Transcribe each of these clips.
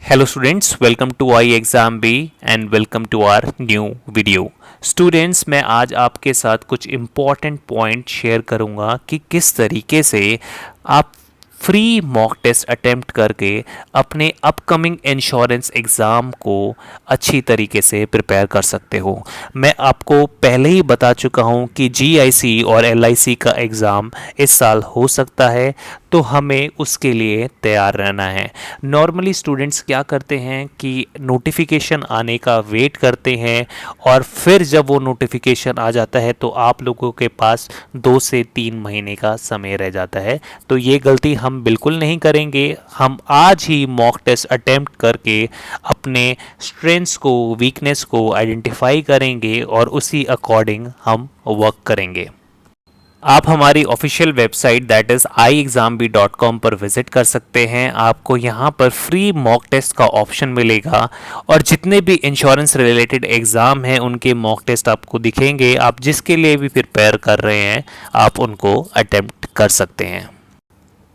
Hello students, welcome to iExamB and welcome to our new video. Students मैं आज आपके साथ कुछ इम्पॉर्टेंट पॉइंट शेयर करूंगा कि किस तरीके से आप फ्री मॉक टेस्ट अटेम्प्ट करके अपने अपकमिंग इंश्योरेंस एग्ज़ाम को अच्छी तरीके से प्रिपेयर कर सकते हो। मैं आपको पहले ही बता चुका हूं कि जीआईसी और एलआईसी का एग्ज़ाम इस साल हो सकता है, तो हमें उसके लिए तैयार रहना है। नॉर्मली स्टूडेंट्स क्या करते हैं कि नोटिफिकेशन आने का वेट करते हैं और फिर जब वो नोटिफिकेशन आ जाता है तो आप लोगों के पास 2 से 3 महीने का समय रह जाता है। तो ये गलती हम बिल्कुल नहीं करेंगे। हम आज ही मॉक टेस्ट अटेम्प्ट करके अपने स्ट्रेंथ्स को, वीकनेस को आइडेंटिफाई करेंगे और उसी अकॉर्डिंग हम वर्क करेंगे। आप हमारी official website that is iexamb.com पर विज़िट कर सकते हैं। आपको यहाँ पर फ्री मॉक टेस्ट का ऑप्शन मिलेगा और जितने भी इंश्योरेंस रिलेटेड एग्ज़ाम हैं उनके मॉक टेस्ट आपको दिखेंगे। आप जिसके लिए भी प्रिपेयर कर रहे हैं आप उनको अटेम्प्ट कर सकते हैं।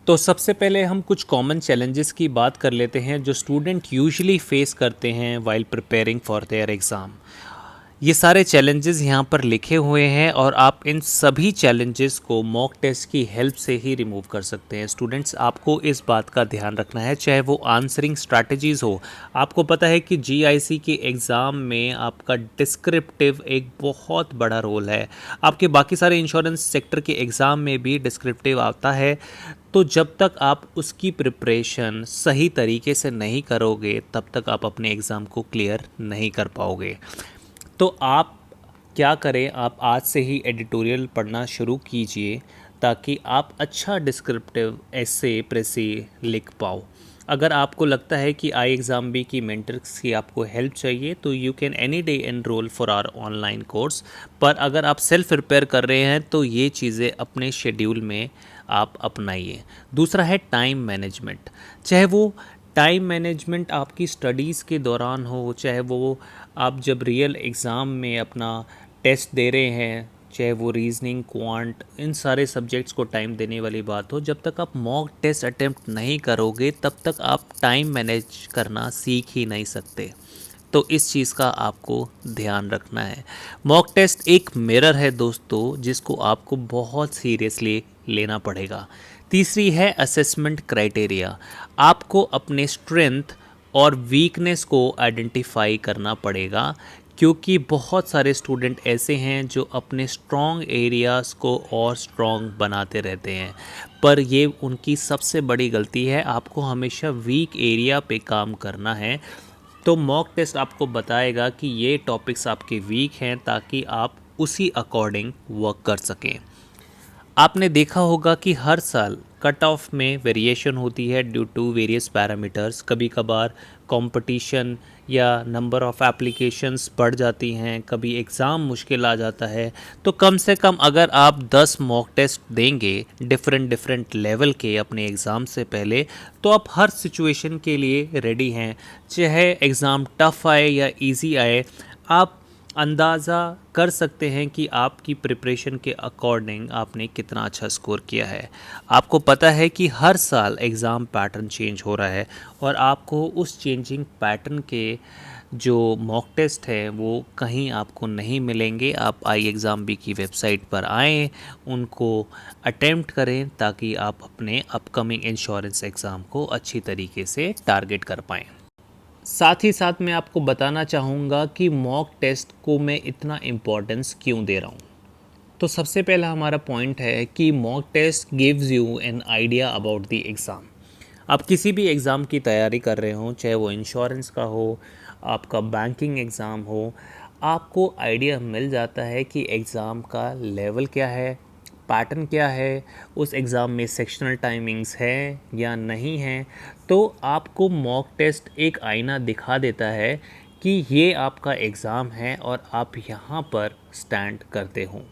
तो सबसे पहले हम कुछ कॉमन चैलेंजेस की बात कर लेते हैं जो स्टूडेंट यूजुअली फेस करते हैं while preparing for their exam. ये सारे चैलेंजेस यहाँ पर लिखे हुए हैं और आप इन सभी चैलेंजेस को मॉक टेस्ट की हेल्प से ही रिमूव कर सकते हैं। स्टूडेंट्स, आपको इस बात का ध्यान रखना है, चाहे वो आंसरिंग स्ट्रैटेजीज़ हो। आपको पता है कि जीआईसी के एग्ज़ाम में आपका डिस्क्रिप्टिव एक बहुत बड़ा रोल है। आपके बाकी सारे इंश्योरेंस सेक्टर के एग्ज़ाम में भी डिस्क्रिप्टिव आता है। तो जब तक आप उसकी प्रिपरेशन सही तरीके से नहीं करोगे तब तक आप अपने एग्ज़ाम को क्लियर नहीं कर पाओगे। तो आप क्या करें, आप आज से ही एडिटोरियल पढ़ना शुरू कीजिए ताकि आप अच्छा डिस्क्रिप्टिव ऐसे प्रेसी लिख पाओ। अगर आपको लगता है कि iExamB की मेंटर्स की आपको हेल्प चाहिए तो you can any day enrol for our online course. पर अगर आप सेल्फ प्रिपेयर कर रहे हैं तो ये चीज़ें अपने शेड्यूल में आप अपनाइए। दूसरा है टाइम मैनेजमेंट। चाहे वो टाइम मैनेजमेंट आपकी स्टडीज़ के दौरान हो, चाहे वो आप जब रियल एग्ज़ाम में अपना टेस्ट दे रहे हैं, चाहे वो रीजनिंग, क्वांट, इन सारे सब्जेक्ट्स को टाइम देने वाली बात हो, जब तक आप मॉक टेस्ट अटेम्प्ट नहीं करोगे तब तक आप टाइम मैनेज करना सीख ही नहीं सकते। तो इस चीज़ का आपको ध्यान रखना है। मॉक टेस्ट एक मिरर है दोस्तों, जिसको आपको बहुत सीरियसली लेना पड़ेगा। तीसरी है असेसमेंट क्राइटेरिया। आपको अपने स्ट्रेंथ और वीकनेस को आइडेंटिफाई करना पड़ेगा, क्योंकि बहुत सारे स्टूडेंट ऐसे हैं जो अपने स्ट्रॉन्ग एरियाज़ को और स्ट्रॉन्ग बनाते रहते हैं, पर ये उनकी सबसे बड़ी गलती है। आपको हमेशा वीक एरिया पे काम करना है। तो मॉक टेस्ट आपको बताएगा कि ये टॉपिक्स आपके वीक हैं ताकि आप उसी अकॉर्डिंग वर्क कर सकें। आपने देखा होगा कि हर साल कट ऑफ में वेरिएशन होती है ड्यू टू वेरियस पैरामीटर्स। कभी कभार कंपटीशन या नंबर ऑफ़ एप्लीकेशंस बढ़ जाती हैं, कभी एग्ज़ाम मुश्किल आ जाता है। तो कम से कम अगर आप 10 मॉक टेस्ट देंगे डिफरेंट लेवल के अपने एग्ज़ाम से पहले, तो आप हर सिचुएशन के लिए रेडी हैं। चाहे एग्ज़ाम टफ़ आए या इजी आए, आप अंदाज़ा कर सकते हैं कि आपकी प्रिपरेशन के अकॉर्डिंग आपने कितना अच्छा स्कोर किया है। आपको पता है कि हर साल एग्ज़ाम पैटर्न चेंज हो रहा है और आपको उस चेंजिंग पैटर्न के जो मॉक टेस्ट है वो कहीं आपको नहीं मिलेंगे। आप iExamB की वेबसाइट पर आएँ, उनको अटेम्प्ट करें ताकि आप अपने अपकमिंग इंश्योरेंस एग्ज़ाम को अच्छी तरीके से टारगेट कर पाएँ। साथ ही साथ मैं आपको बताना चाहूँगा कि मॉक टेस्ट को मैं इतना इम्पोर्टेंस क्यों दे रहा हूँ। तो सबसे पहला हमारा पॉइंट है कि mock test gives you an idea about the exam. आप किसी भी एग्ज़ाम की तैयारी कर रहे हो, चाहे वो इंश्योरेंस का हो, आपका बैंकिंग एग्ज़ाम हो, आपको आइडिया मिल जाता है कि एग्ज़ाम का लेवल क्या है, पैटर्न क्या है, उस एग्ज़ाम में सेक्शनल टाइमिंग्स है या नहीं है। तो आपको मॉक टेस्ट एक आईना दिखा देता है कि ये आपका एग्ज़ाम है और आप यहाँ पर स्टैंड करते हो।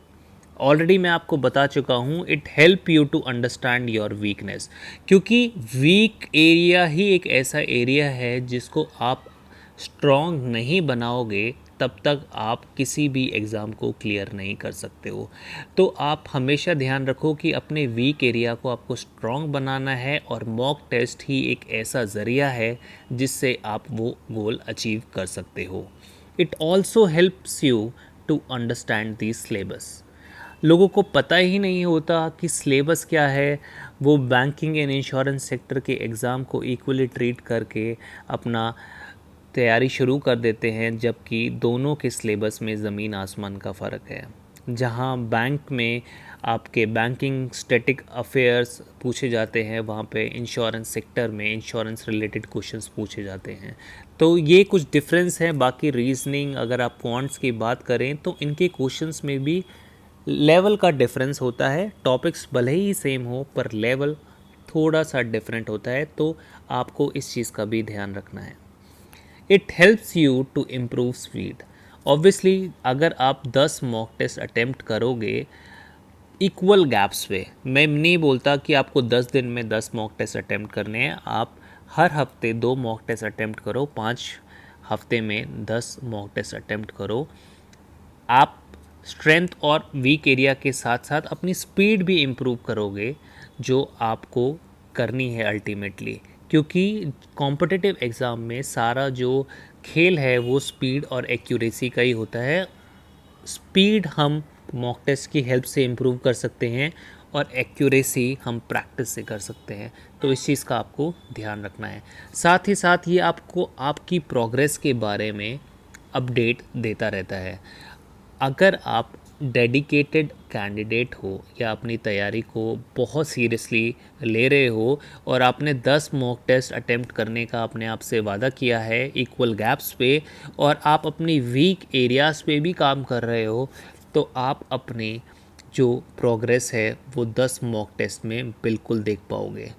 ऑलरेडी मैं आपको बता चुका हूँ, it help you to understand your weakness, क्योंकि वीक एरिया ही एक ऐसा एरिया है जिसको आप स्ट्रॉन्ग नहीं बनाओगे तब तक आप किसी भी एग्ज़ाम को क्लियर नहीं कर सकते हो। तो आप हमेशा ध्यान रखो कि अपने वीक एरिया को आपको स्ट्रॉन्ग बनाना है, और मॉक टेस्ट ही एक ऐसा ज़रिया है जिससे आप वो गोल अचीव कर सकते हो। It also helps you to understand the syllabus. लोगों को पता ही नहीं होता कि सिलेबस क्या है। वो बैंकिंग एंड इंश्योरेंस सेक्टर के एग्ज़ाम को इक्वली ट्रीट करके अपना तैयारी शुरू कर देते हैं, जबकि दोनों के सिलेबस में ज़मीन आसमान का फ़र्क है। जहां बैंक में आपके बैंकिंग स्टैटिक अफेयर्स पूछे जाते हैं, वहाँ पे इंश्योरेंस सेक्टर में इंश्योरेंस रिलेटेड क्वेश्चंस पूछे जाते हैं। तो ये कुछ डिफरेंस है। बाकी रीजनिंग, अगर आप क्वांट्स की बात करें तो इनके क्वेश्चंस में भी लेवल का डिफरेंस होता है। टॉपिक्स भले ही सेम हो पर लेवल थोड़ा सा डिफरेंट होता है, तो आपको इस चीज़ का भी ध्यान रखना है। It helps you to improve speed. Obviously अगर आप 10 मॉक टेस्ट अटेम्प्ट करोगे इक्वल गैप्स पे, मैं नहीं बोलता कि आपको 10 दिन में 10 मॉक टेस्ट अटेम्प्ट करने हैं। आप हर हफ्ते 2 मॉक टेस्ट अटेम्प्ट करो, 5 हफ्ते में 10 मॉक टेस्ट अटेम्प्ट करो। आप स्ट्रेंथ और वीक एरिया के साथ साथ अपनी स्पीड भी इम्प्रूव करोगे, जो आपको करनी है अल्टीमेटली। क्योंकि कॉम्पिटिटिव एग्ज़ाम में सारा जो खेल है वो स्पीड और एक्यूरेसी का ही होता है। स्पीड हम मॉक टेस्ट की हेल्प से इम्प्रूव कर सकते हैं, और एक्यूरेसी हम प्रैक्टिस से कर सकते हैं। तो इस चीज़ का आपको ध्यान रखना है। साथ ही साथ ये आपको आपकी प्रोग्रेस के बारे में अपडेट देता रहता है। अगर आप डेडिकेटेड कैंडिडेट हो या अपनी तैयारी को बहुत सीरियसली ले रहे हो, और आपने 10 मॉक टेस्ट अटेम्प्ट करने का अपने आप से वादा किया है इक्वल गैप्स पे, और आप अपनी वीक एरियाज़ पे भी काम कर रहे हो, तो आप अपने जो प्रोग्रेस है वो 10 मॉक टेस्ट में बिल्कुल देख पाओगे।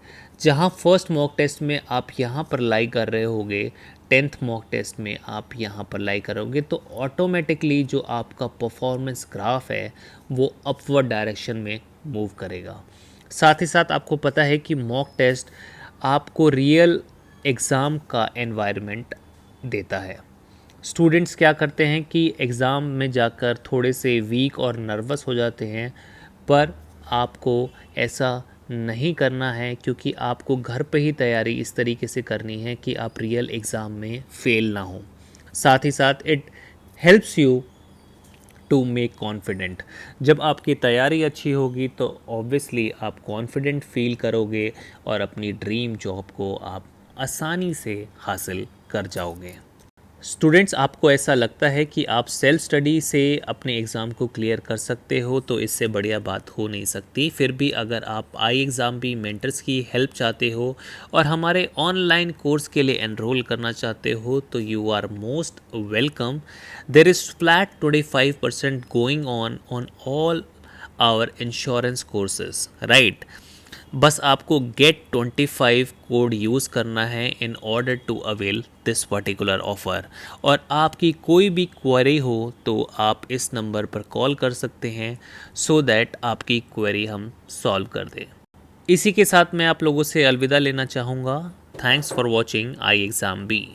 जहां फर्स्ट मॉक टेस्ट में आप यहां पर लाई कर रहे होगे, 10th मॉक टेस्ट में आप यहां पर लाई करोगे, तो ऑटोमेटिकली जो आपका परफॉर्मेंस ग्राफ है वो अपवर्ड डायरेक्शन में मूव करेगा। साथ ही साथ आपको पता है कि मॉक टेस्ट आपको रियल एग्ज़ाम का एनवायरनमेंट देता है। स्टूडेंट्स क्या करते हैं कि एग्ज़ाम में जाकर थोड़े से वीक और नर्वस हो जाते हैं, पर आपको ऐसा नहीं करना है, क्योंकि आपको घर पे ही तैयारी इस तरीके से करनी है कि आप रियल एग्ज़ाम में फ़ेल ना हो। साथ ही साथ it helps you to make confident. जब आपकी तैयारी अच्छी होगी तो ऑब्वियसली आप कॉन्फिडेंट फील करोगे, और अपनी ड्रीम जॉब को आप आसानी से हासिल कर जाओगे। स्टूडेंट्स, आपको ऐसा लगता है कि आप सेल्फ स्टडी से अपने एग्ज़ाम को क्लियर कर सकते हो, तो इससे बढ़िया बात हो नहीं सकती। फिर भी अगर आप आई एग्ज़ाम भी मेंटर्स की हेल्प चाहते हो और हमारे ऑनलाइन कोर्स के लिए एनरोल करना चाहते हो, तो you are most welcome. There is flat 25% going on all our insurance courses, right. बस आपको गेट 25 कोड यूज़ करना है in order to avail this particular offer. और आपकी कोई भी क्वेरी हो तो आप इस नंबर पर कॉल कर सकते हैं, सो दैट आपकी क्वेरी हम सॉल्व कर दें। इसी के साथ मैं आप लोगों से अलविदा लेना चाहूँगा। Thanks for watching I exam B.